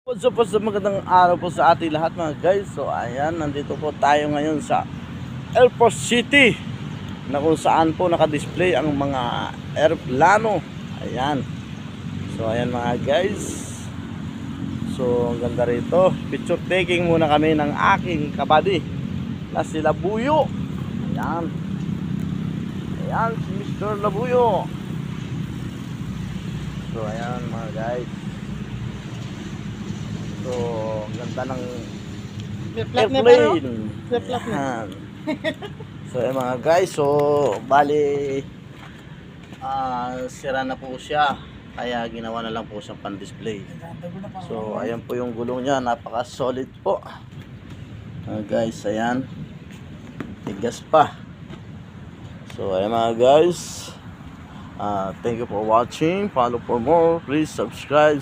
What's up, magandang araw po sa ating lahat mga guys. So ayan, nandito po tayo ngayon sa Airport City na kung saan po nakadisplay ang mga aeroplano. Ayan. So ayan mga guys. So ang ganda rito. Picture taking muna kami ng aking kabady na si Labuyo. Ayan. Ayan si Mr. Labuyo. So ayan mga guys. So, ganda ng airplane. Flip-flop na. So, mga guys, so bali sira na po siya. Kaya ginawa na lang po siyang pan-display. So, ayan po yung gulong niya, napaka-solid po. Guys, ayan. Tigas pa. So, ayan mga guys. Thank you for watching. Follow for more. Please subscribe.